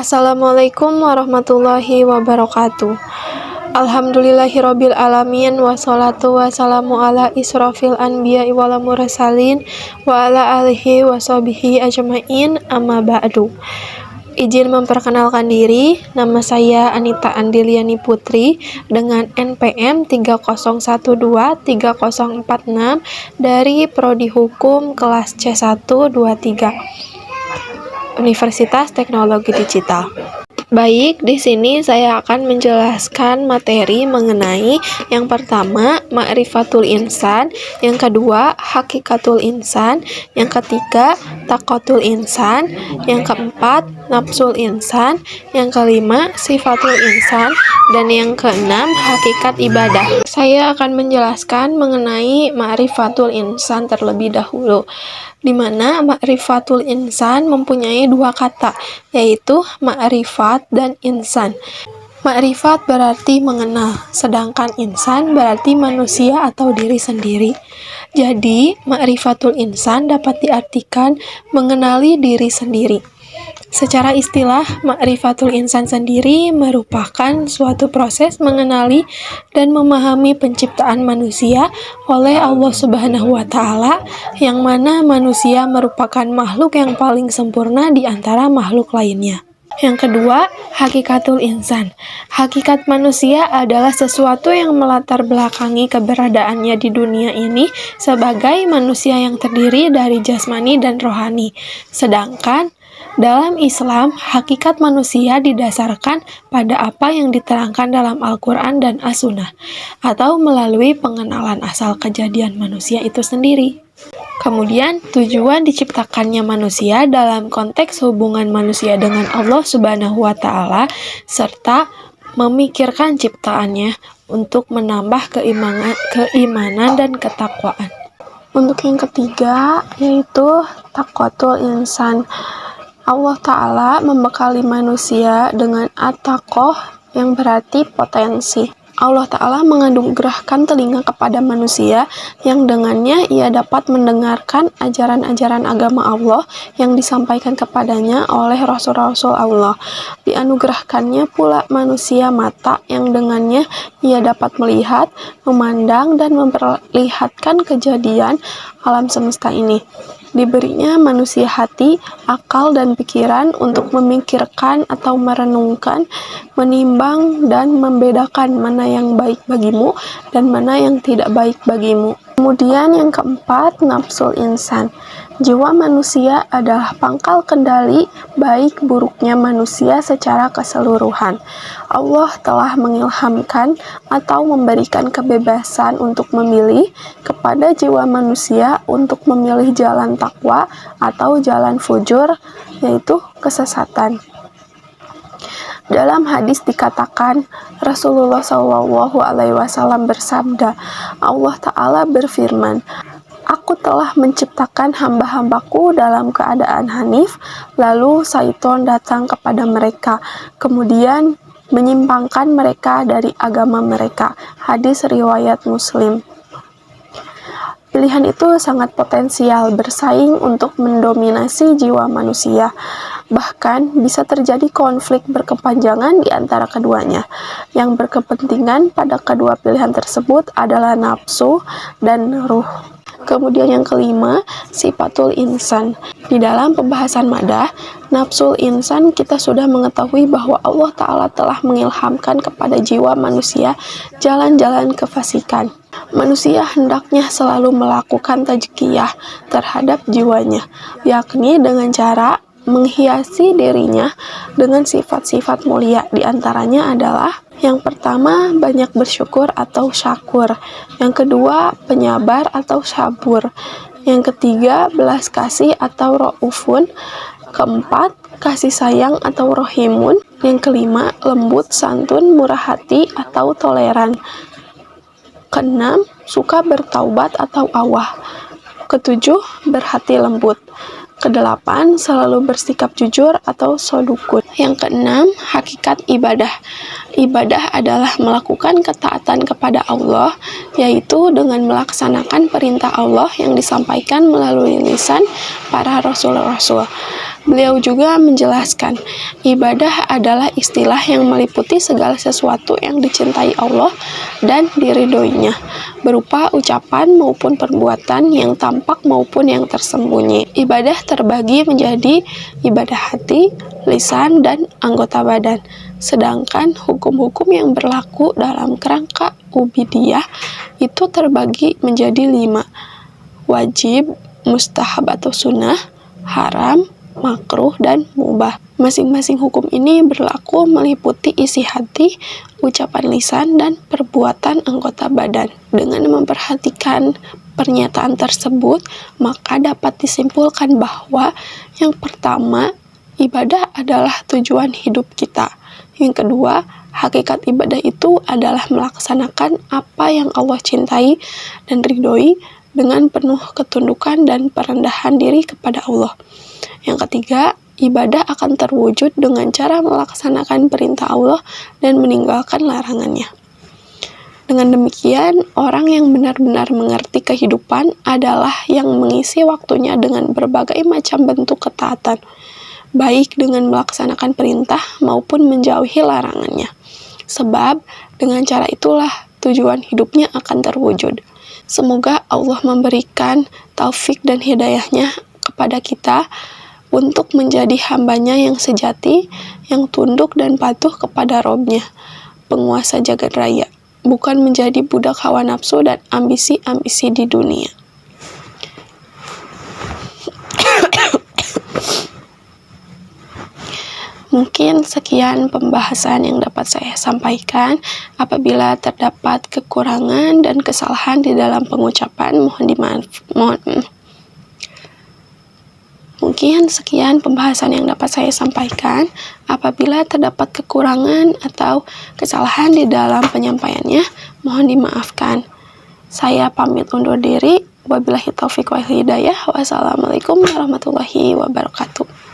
Assalamualaikum warahmatullahi wabarakatuh. Alhamdulillahirabbil alamin, wassalatu wassalamu ala israfil anbiya'i wal mursalin wa ala alihi washabihi ajmain, amma ba'du. Izin memperkenalkan diri, nama saya Anita Andiliani Putri dengan NPM 30123046 dari Prodi Hukum kelas C123 Universitas Teknologi Digital. Baik, di sini saya akan menjelaskan materi mengenai yang pertama, ma'rifatul insan, yang kedua, hakikatul insan, yang ketiga, taqwatul insan, yang keempat, nafsul insan, yang kelima, sifatul insan, dan yang keenam, hakikat ibadah. Saya akan menjelaskan mengenai ma'rifatul insan terlebih dahulu, di mana ma'rifatul insan mempunyai dua kata, yaitu ma'rifat dan insan. Ma'rifat berarti mengenal, sedangkan insan berarti manusia atau diri sendiri. Jadi, ma'rifatul insan dapat diartikan mengenali diri sendiri. Secara istilah, ma'rifatul insan sendiri merupakan suatu proses mengenali dan memahami penciptaan manusia oleh Allah Subhanahu wa Ta'ala, yang mana manusia merupakan makhluk yang paling sempurna di antara makhluk lainnya. Yang kedua, hakikatul insan. Hakikat manusia adalah sesuatu yang melatar belakangi keberadaannya di dunia ini sebagai manusia yang terdiri dari jasmani dan rohani. Sedangkan dalam Islam, hakikat manusia didasarkan pada apa yang diterangkan dalam Al-Quran dan As-Sunnah, atau melalui pengenalan asal kejadian manusia itu sendiri. Kemudian, tujuan diciptakannya manusia dalam konteks hubungan manusia dengan Allah Subhanahu wa Ta'ala, serta memikirkan ciptaannya untuk menambah keimanan dan ketakwaan. Untuk yang ketiga, yaitu taqwatul insan. Allah Ta'ala membekali manusia dengan at-taqoh, yang berarti potensi. Allah Ta'ala menganugerahkan telinga kepada manusia yang dengannya ia dapat mendengarkan ajaran-ajaran agama Allah yang disampaikan kepadanya oleh Rasul-Rasul Allah. Dianugerahkannya pula manusia mata yang dengannya ia dapat melihat, memandang, dan memperlihatkan kejadian alam semesta ini. Diberinya manusia hati, akal, dan pikiran untuk memikirkan atau merenungkan, menimbang, dan membedakan mana yang baik bagimu dan mana yang tidak baik bagimu. Kemudian yang keempat, nafsul insan. Jiwa manusia adalah pangkal kendali baik buruknya manusia secara keseluruhan. Allah telah mengilhamkan atau memberikan kebebasan untuk memilih kepada jiwa manusia untuk memilih jalan takwa atau jalan fujur, yaitu kesesatan. Dalam hadis dikatakan, Rasulullah SAW bersabda, Allah Ta'ala berfirman, Aku telah menciptakan hamba-hambaku dalam keadaan hanif, lalu syaitan datang kepada mereka, kemudian menyimpangkan mereka dari agama mereka. Hadis riwayat Muslim. Pilihan itu sangat potensial bersaing untuk mendominasi jiwa manusia. Bahkan bisa terjadi konflik berkepanjangan di antara keduanya. Yang berkepentingan pada kedua pilihan tersebut adalah nafsu dan ruh. Kemudian yang kelima, sifatul insan. Di dalam pembahasan madah, nafsul insan, kita sudah mengetahui bahwa Allah Ta'ala telah mengilhamkan kepada jiwa manusia jalan-jalan kefasikan. Manusia hendaknya selalu melakukan tazkiyah terhadap jiwanya, yakni dengan cara menghiasi dirinya dengan sifat-sifat mulia. Di antaranya adalah yang pertama, banyak bersyukur atau syakur. Yang kedua, penyabar atau sabur. Yang ketiga, belas kasih atau raufun. Keempat, kasih sayang atau rohimun. Yang kelima, lembut, santun, murah hati atau toleran. Keenam, suka bertaubat atau awah. Ketujuh, berhati lembut. Kedelapan, selalu bersikap jujur atau sodukun. Yang keenam, hakikat ibadah. Ibadah adalah melakukan ketaatan kepada Allah, yaitu dengan melaksanakan perintah Allah yang disampaikan melalui lisan para rasul-rasul. Beliau juga menjelaskan, ibadah adalah istilah yang meliputi segala sesuatu yang dicintai Allah dan diridhoinya, berupa ucapan maupun perbuatan yang tampak maupun yang tersembunyi. Ibadah terbagi menjadi ibadah hati, lisan, dan anggota badan. Sedangkan hukum-hukum yang berlaku dalam kerangka ubudiyah itu terbagi menjadi 5. Wajib, mustahab atau sunnah, haram, makruh, dan mubah. Masing-masing hukum ini berlaku meliputi isi hati, ucapan lisan, dan perbuatan anggota badan. Dengan memperhatikan pernyataan tersebut, maka dapat disimpulkan bahwa yang pertama, ibadah adalah tujuan hidup kita. Yang kedua, hakikat ibadah itu adalah melaksanakan apa yang Allah cintai dan ridhoi dengan penuh ketundukan dan perendahan diri kepada Allah. Yang ketiga, ibadah akan terwujud dengan cara melaksanakan perintah Allah dan meninggalkan larangannya. Dengan demikian, orang yang benar-benar mengerti kehidupan adalah yang mengisi waktunya dengan berbagai macam bentuk ketaatan, baik dengan melaksanakan perintah maupun menjauhi larangannya. Sebab, dengan cara itulah tujuan hidupnya akan terwujud. Semoga Allah memberikan taufik dan hidayahnya kepada kita untuk menjadi hambanya yang sejati, yang tunduk dan patuh kepada Robnya, penguasa jagat raya, bukan menjadi budak hawa nafsu dan ambisi-ambisi di dunia. Mungkin sekian pembahasan yang dapat saya sampaikan. Apabila terdapat kekurangan dan kesalahan di dalam pengucapan, Mungkin sekian pembahasan yang dapat saya sampaikan. Apabila terdapat kekurangan atau kesalahan di dalam penyampaiannya, mohon dimaafkan. Saya pamit undur diri. Wabillahi taufiq wal hidayah. Wassalamualaikum warahmatullahi wabarakatuh.